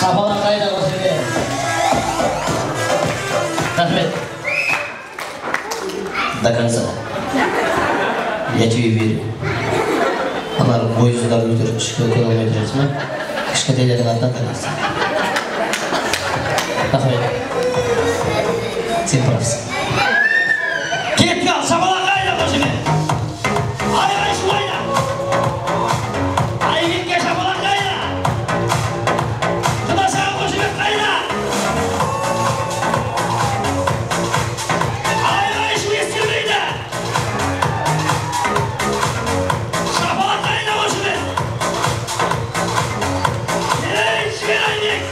Шапалақ қайда осы жерде? Рахмет. До конца. Я тебе верю. Ана бойсыздар өтір кішкене алмай тұрасың ба? Кішкентайлардың атынан танасың. Рахмет. Сен правсың. Кетіп қал, шапалақ қайда осы жерде? Ай шулайда. Ай кетке шапалақ қайда? Құдасаған қошемет қайда? Ай шу естілмейді. Шапалақ қайда қошемет? Ей швер Айбек!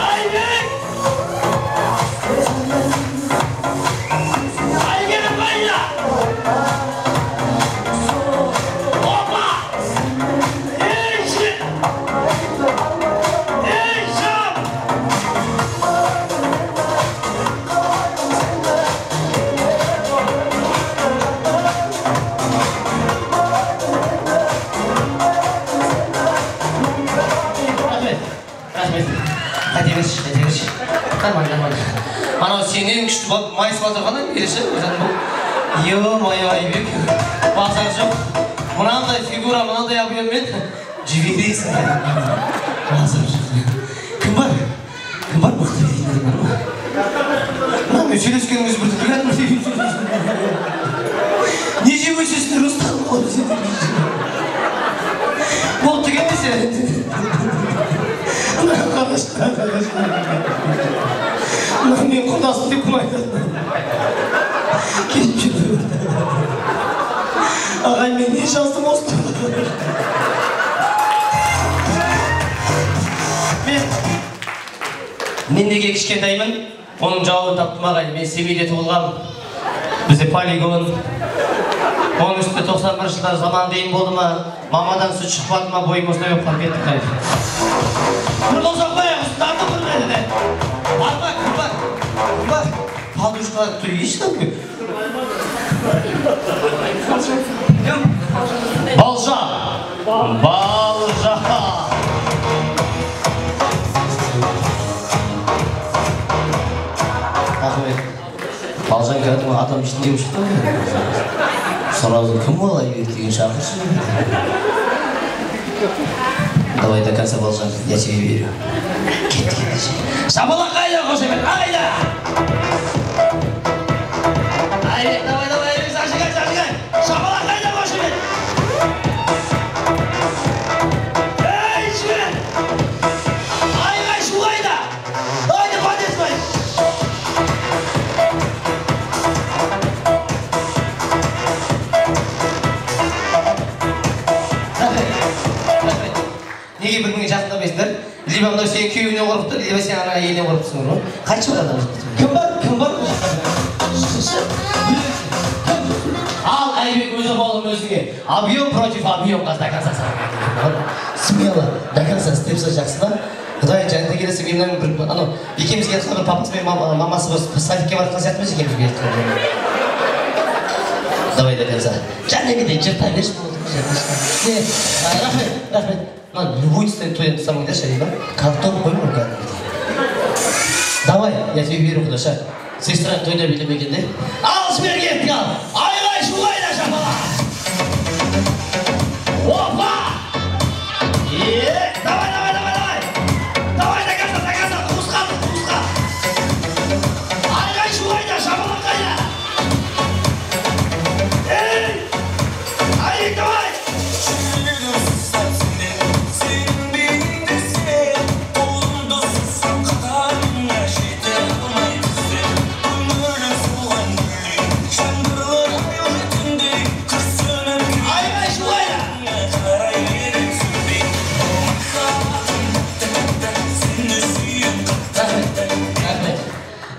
Айбек! Айбек қайда? Опа! Ей швер! Ей шам! Рахмет. Қате берші. Нормально. Анау сенен күшті майыс батырғаннан берші. Ё-моё, Айбек. Базар жоқ. Мынандай фигура, мынандай объеммен жіберейсің. Базар жоқ. Кім бар? Мықты бейіндер бар ма? Мен сөйлескеніңіз бір түрлі. Не жеп өсесіңдер ұсталып қалды сендер? Бұл түген десе. Мен құдасы деп кім айтады? Кетіп жүрді. Ағай, мен не жаздым осы? Мен неге кішкентаймын? Оның жауабын таптым ағай. Мен Семейде туылғам. Бізде полигон. Оның үстінде 91 жылдар заман дейін болды ма? Мамадан сүт шықпады ма? Бойым осылай болып қалып кеттік қайып. Бір болсақ қояқ, ұстарды көрмеді де. Барма, кім бар? Палдушқалар тұрейші там кім? Балжа! Ахмет, Балжан кәдімгі адам ішінде ұшты. Сразу кім олай деген шақыршы. Давай до конца, Балжан, я тебе верю. Кет. Шапалақ қайда, қошемет, қайда! Айбек, давай, Айбек, зажигай! Шапалақ қайда, қошемет! Ей, жібер! Айғай, шу қайда! Давай, подесмай! Неге бір-біріңе жақындамайсыңдар? Либо мынау сен күйеуіне қорыпты, либо сен ана әйеліне қорыпсың, ғой? Қайтшы бар адам? Кім бар? Ал Айбек өзі болым өзіңе. Объем против объем қаз, до конца смело, до конца істепсі жақсы да? Құдай жанында келесі менің бір, анау, екемізге ертқаныр папасы мен мамасы бір садикке барып қасиятымыз екемізге ертқаныр. Давай до конца. Жанына кетейін, жыртай берші болды. Рахмет. Любой той самый дальше, да? Картон қойма кәдімгі. Давай, я тебе верю, құдаша. Сестра тойда билемеген де. Ал жібер кеттік ал! Айғай шулайда шапалақ! Опа! Давай! Давай, до конца, қуысқа! Айғай шулайда шапалақ қайда! Ей! Айбек, давай!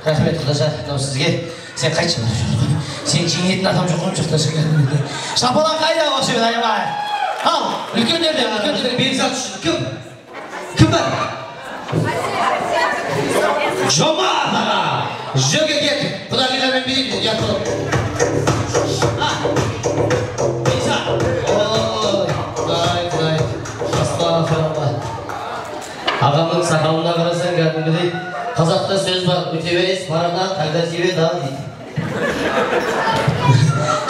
Рахмет, құдаша, мынау сізге. Сен қайтшы бар. Сен жеңетін адам жоқ қойым жоқташы кәдімгі. Шапалақ қайда қошемет, айбай? Ал, үлкендерде бекзат үшін. Кім бар? Жома! Жөге кет. Құда келемен берейін, бұл ұятылып. Бекзат. Ой, Астағфиралла. Ағамның сақалына қарасаң кәдімгідей қазақта сөз бар, өте берес, парада, қайда себе да дейді.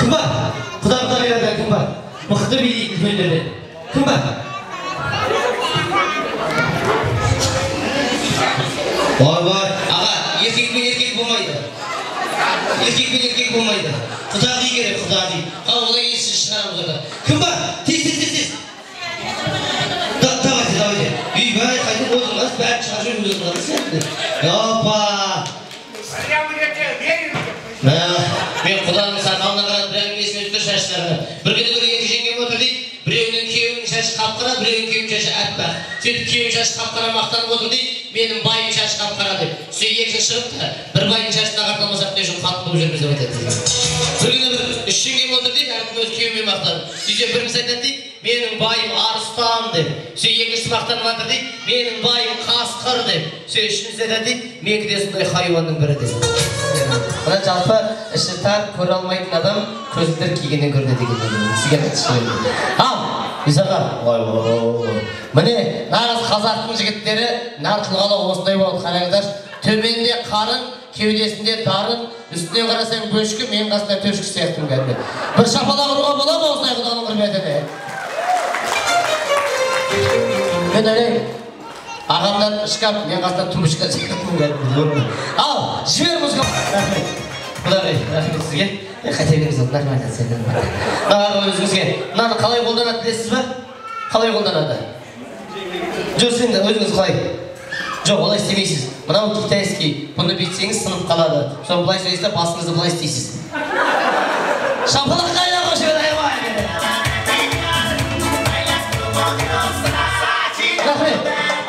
Кім бар? Құда берді, кім бар? Мықты билейтін көндерден. Кім бар? Ой, аға, еркек пен еркек болмайды. Еркек пен еркек болмайды. Құдағи керек, құдағи. Олай есін шығарамыз орда. Кім бар? Тез. Давайте. Бай, қайтып отырыңыз, бәрі шыға жүріп өзіңіз сияқты. Опа! Мен құданың сақалына қарап, бір әңгімесін өтті шаштарына. Bir күні бір екі жеңгем отыр дейді, біреуінің күйеуінің шашы қап-қара, біреуінің күйеуінің шашы әппақ. Сөйтіп күйеуінің шашы қап-қара мақтанып отыр дейді, менің байым шашы қап-қара деп. Сөйтіп екінші шығып та, бір байың шашына қарталмасақ не үшін қатты болып жүрміз деп айтады. Bir күні бір үш жеңгем отыр дейді, әркім өз күйеуімен мақтанып. Сөйтіп біріміз айтады дейді, менің байым арыстан деп. Сөйтіп екіншісі мақтанып жатыр дейді, менің байым қасқыр деп. Сөйтіп үшіншісі айтады дейді, менікі де сондай хайуанның бірі деп. Мына жалпы іші тар, көре алмайтын адам көзілдір кигеннен көрінеді деген. Сізге айтшы. Ал, Исаға. Міне, нағыз қазақтың жігіттері нар тұлғалы осындай болды. Қараңыздар, төменде қарын, кеудесінде дарын, үстіне қарасаң бөшкі, мен қасында төшкі сияқтым кәдімгі. Bir шапалақ ұруға бола ма осындай құданың құрметіне? Мен ойлаймын, ағамдан шкаф, мен қасында тұмышқа сияқтым кәдімгі. Ал, жібер мұзға. Рахмет. Құдай, рахмет сізге. Қайта беріңіз, нормально сенің. Өзіңізге. Мынаны қалай қолданады білесіз ба? Қалай қолданады? Жоқ, сен өзіңіз қалай? Жоқ, олай істемейсіз. Мынау китайский. Бұны бүйтсеңіз сынып қалады. Соны былай сөйлесіз, басыңызды былай істейсіз. Шапалақ қайда қошып еді, рахмет.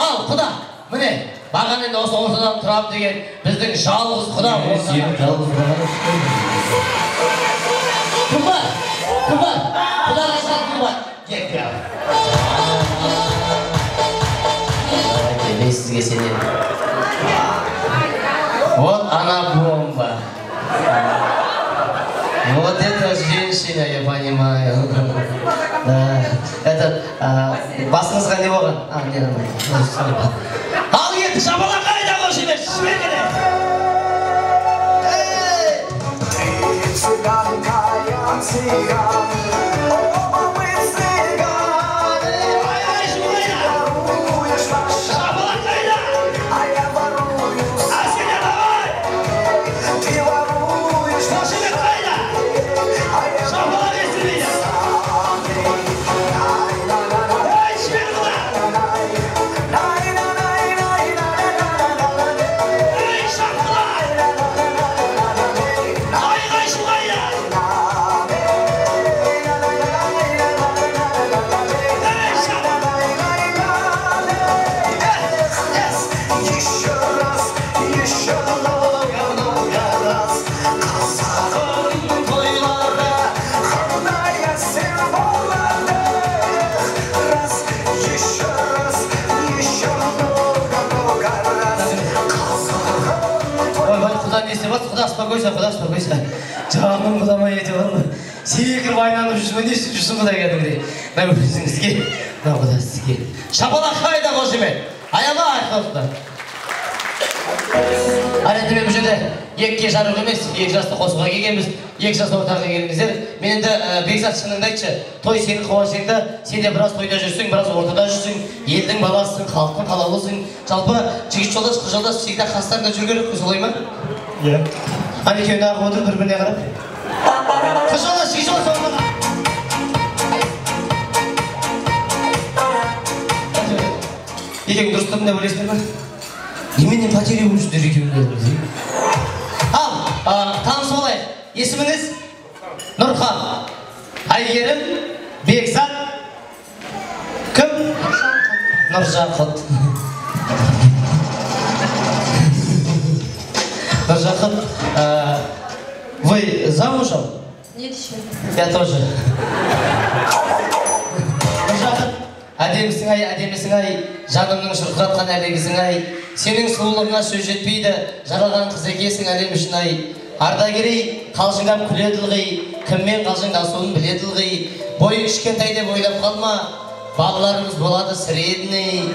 Ал, құда, міне, маған енді осы ортадан тұрам деген біздің жалғыз құда. Жалғыз құда. Кім бар? Құдаға шал кім бар? Кеп я. Мен сізге сенем. Вот она бомба. Вот это женщина, я понимаю. Этот, басыңызға не болған? Не нормально. Ал ет, шапалақ қайда қош емес, шымен келе. Құда спокойся. Жағым құдама ете бар ма? Секіріп айнанып жүрсің, не жүрсің құдай кәдімгідей. Мына өзіңізге, мына құда сізге. Шапалақ қайда қош емен? Аяла айқалықта. Әреті мен бұл жерде екіге жарық емес, екі жасты қосуға келгенбіз, екі жасты ортаға келіңіздер. Мен енді Бекзат шыныңды айтшы, той сенің қуанышыңда, сен де біраз тойда жүрсің, біраз ортада жүрсің, елдің баласысың, халықтың қалаулысың. Жалпы жігіт жолдас, қыз жолдас всегда қастарында жүру керек, солай ма? Иә. Ана екеуіне ағып отыр, бір-біріне қарап. Қыз жолдас, жігіт жолдас орнына. Екеуің дұрыс тұрдың деп ойлайсыңдар ма? Неменен потеря жүрсіңдер екеуіңді? Ал, таныс болайық. Есіміңіз? Нұрхан. Әйгерім, Бекзат. Кім? Нұржақыт. Нұржақыт, вы замужем? Нет еще. Я тоже. Нұржақыт, әдемісің ай, жанымның шырқыратқан әлегісің ай. Сенің сұлулығыңа сөз жетпейді, жаралған қыз екесің әлем үшін ай. Ардагерей, қалжыңдап күледі ылғи, кіммен қалжыңдасуын біледі ылғи. Бойы кішкентай деп ойлап қалма, балаларымыз болады средний.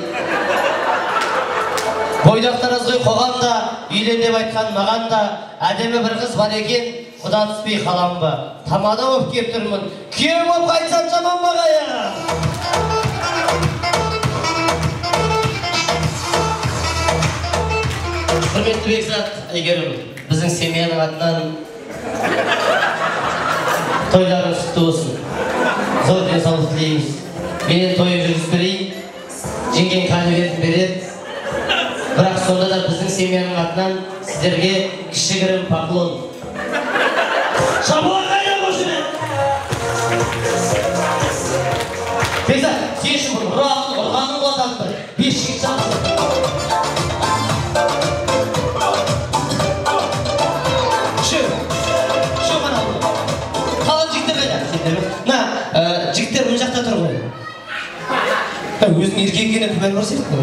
Бойдақтарыңызға қоғамда, үйлен деп айтқан маған да, әдемі бір қыз бар екен, құда түспей қалам ба. Тамада болып кеп тұрмын, күйеуім болып қайтсам жаман бағая. Құрметті Бекзат Әйгерім, біздің семьяның атынан тойларыңыз құтты болсын. Зор денсаулық тілейміз. Мен тойын жүргізіп берейін, жеңген конверт береді. Бірақ сонда да біздің семьяның атынан сіздерге кішігірім поклон. Шабуға қайда көшіне! Бекзат, сен үшін бір ұрғаның болатын бір 5 жігіт шақырды. Жігіттер мұн жақта тұр ғой. Өзің еркегенен күмән бар сияқты.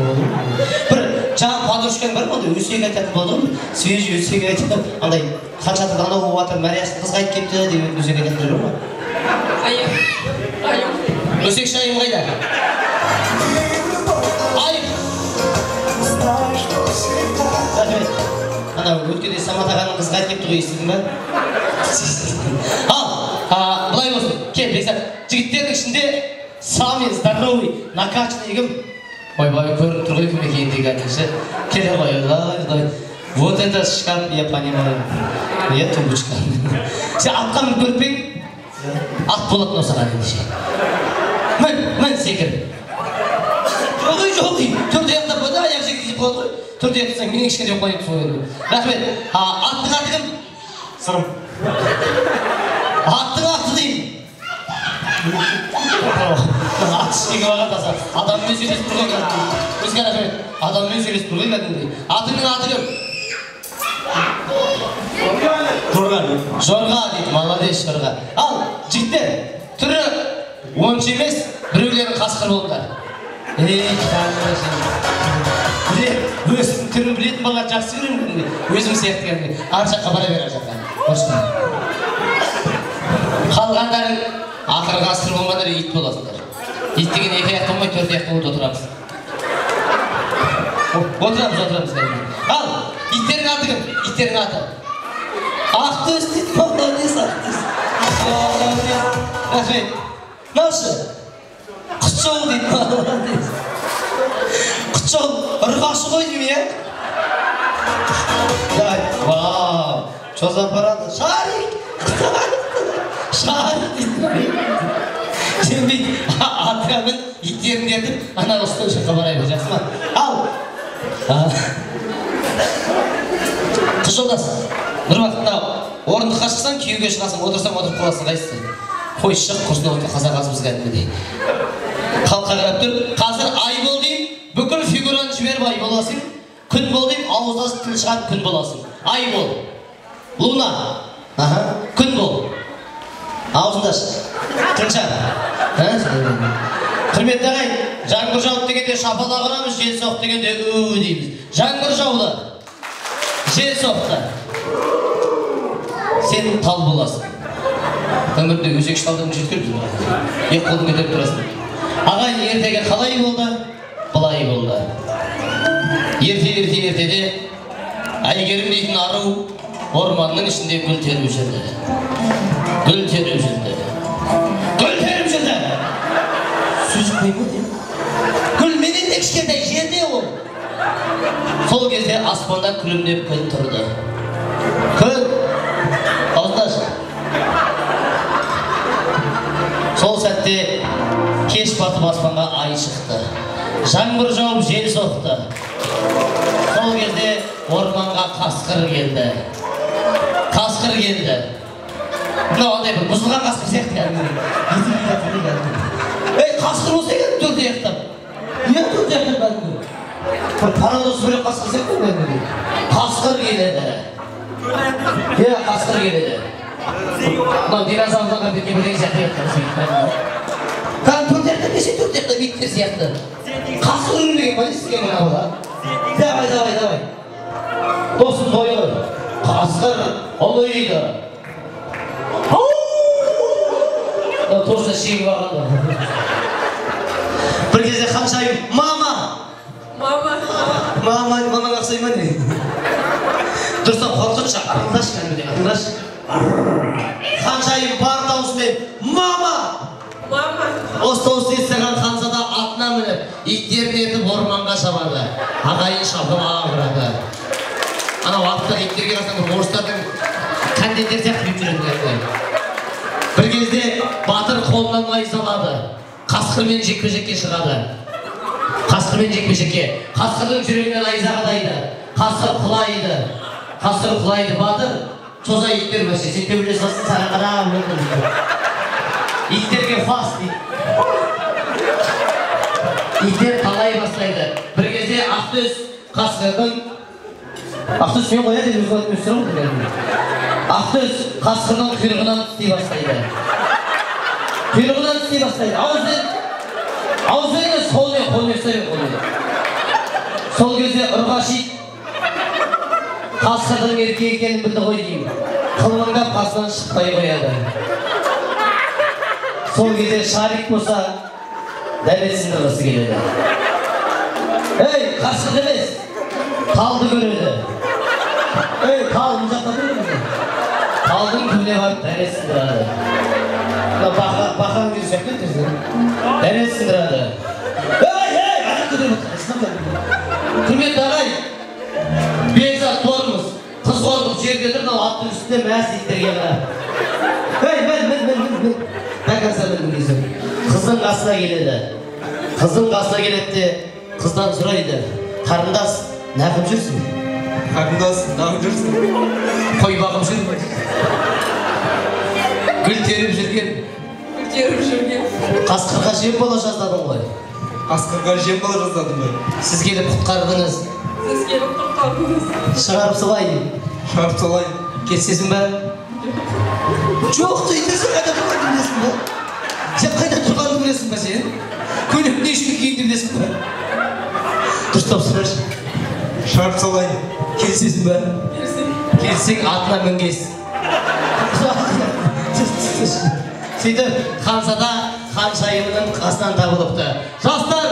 Бір жаңа подружкаң бар ма? Өсек айтатын болды ғой. Свежий өсек айтатын. Андай қаншаты анау болып жатыр, Мариясын қызға айтып кепті деп өсек айтатын жоқ ма? Айым. Өсек шайым қайда? Айым. Анау өткенде Самат ағаның қызға айтып кепті ғой, естідің ба? Бұлай болсын, кел, Бекзат, жігіттердің ішінде самый здоровый, накачанный кім? Ой-бай, көрініп тұр ғой кім екендігі әкеші. Келе ғой, вот это шкаф, я понимаю. Я тумбочка. Сен атқа мініп көріп пең? Ат болатын осыған ендеше. Мін секір. Жоғый, түрде аяқтап қойды, аяқ жегі деп қойды ғой. Түрде аяқтасаң, менің ішкен жоқ қойып қойды. Рахмет, аттың аты кім? Сырым. Аттың аты деймін. Ат ішкеге бағатаса, адаммен сөйлесіп тұрған кәдімді. Өзге рахмет, адаммен сөйлесіп тұрған кәдімді. Атыңның аты кім? Жорға. Жорға дейді, молодец Жорға. Ал, жігіттер, түрі онша емес, біреулерін қасқыр болыңдар. Өзім түрін білетін балалар жақсы көремін. Өзім сияқты кәдімді. Ар жаққа бара бер, ар жаққа. Қалғандарын ақырға асыр болмадар ит боласыңдар. Ит деген 2 аяқты болмай 4 аяқты болып отырамыз. Отырамыз. Ал, иттердің аты кім? Иттердің аты. Ақтөс дейді, молодец, Ақтөс. Рахмет. Наушы? Құтжол дейді, молодец. Құтжол, ұрғашы ғой деймін, е? Вау, чозан барады. Шарик! Шарик дейді. Сен бейді атырабын иттерін дертіп, ана ұсты ұшыққа барайды, жақсы ма? Ал! Қыз жолдас, бір уақытта орындыққа шықсаң, күйеуге шығасың, отырсаң, отырып қаласың, қайсысы? Қой шық, құрсын орта қазақ азымыз кәдімгідей. Қалқа қарап тұр, қазір ай бол дейм, бүкіл фигураны жіберіп ай боласың. Күн бол дейм, ауыздасы тіл шығады, күн боласың. Ай бол. Луна. Күн бол. Ауызында тынша. Құрметті ағай, жаңбыр жауды дегенде шапала құрамыз, жел соқты дегенде үу дейміз. Жаңбыр жауды, жел соқты. Сен тал боласың. Өмірде өзекші талдың жеткірді. Ек қолдың көтеріп тұрасың. Ағай, ертеге қалай болды? Былай болды. Ертеде Әйгерім дейтін ару орманның ішінде гүл теріп жүрді. Гүл теріп жүрді. Сөз қойма дейм. Гүл менен де кішкентай жерде ол. Сол кезде аспанда күлімдеп күн тұрды. Күн. Ауыздашы. Сол сәтте кеш батып аспанға ай шықты. Жаңбыр жауып жел соқты. Сол кезде орманға қасқыр келді. Қасқыр келді. Мынау андай бір бұзылған қасқыр сияқты. Ей, қасқыр болса екен, 4 аяқтап. Не 4 аяқтап бәлгі? Бір парадос бөлек қасқыр сияқты бәлгі. Қасқыр келеді. Қасқыр келеді. Мынау динозаврдан берген бірден сияқты аяқтап. Kan 4 аяқтап десе 4 аяқтап биттер сияқты. Қасқыр үрмеген ба естіген мына бола? Давай. Досым тойы. Қасқыр ұлыйды. Торса шегі бағанда. Bir кезде қаншайым, мамаға тыңдашы. Ханшайым бар дауыспен мама! Осы дауысты естіген ханзада атына мініп, иттерін ертіп орманға шабады. Ағайын шапалаға кіреді. Анау аттағы иттерге қарасаң бір орыстардың кәндеттер сияқты киіп жүретін. Bir кезде батыр қолынан найза алады. Қасқырмен жекпе-жекке шығады. Қасқырдың жүрегіне найза қадайды. Қасқыр құлайды. Батыр соза ит бермесе, сен төбелес алсын, саған қарап мүмкін. Иттерге фас дейді. Иттер талай бастайды. Bir кезде Ақтөс қасқырдың Ақтөс мен қояды, өз қойып өстіріп отыр. Ақтөс қасқырдың құйрығынан істей бастайды. Ауызбен қолмен ұстайды. Сол кезде ұрғашы ит қасқырдың еркек екенін білді ғой деймін. Қылмыңдап қасынан шықпай қояды. Сол кезде шарик болса дәлесін ұрғысы келеді. Ей, қасқыр емес, талды көреді. Ей, тал мұжақта тұрды. Талдың түбіне барып дәлесін ұрады. Бақаң кері сөйткен түрді. Дәлесін ұрады. Ей, ағай көтеріп отыр. Құрметті ағай, бекзат торымыз, қыз қордық жерге тұрды, аттың үстінде мәс иттерге қара. Ей, мен. Қыздың қасына келеді. Қыздан сұрайды. Қарындас, нағып жүрсің? Қой бағып жүрсің? Гүл теріп жүрген. Қасқырға жем бола жаздадың ғой. Сіз келіп құтқардыңыз. Шығарып салайын. Кетсесің бә? Жоқ дейді, сен қайда тұрғанды білесің бә? Сен? Көлік не үшін киінді білесің бә? Дұрыстап сұрашы. Шарп салайын. Келсесің бә? Келсең атына мінгес. Сөйтіп, ханзада ханшайымның қасынан табылыпты. Жастар!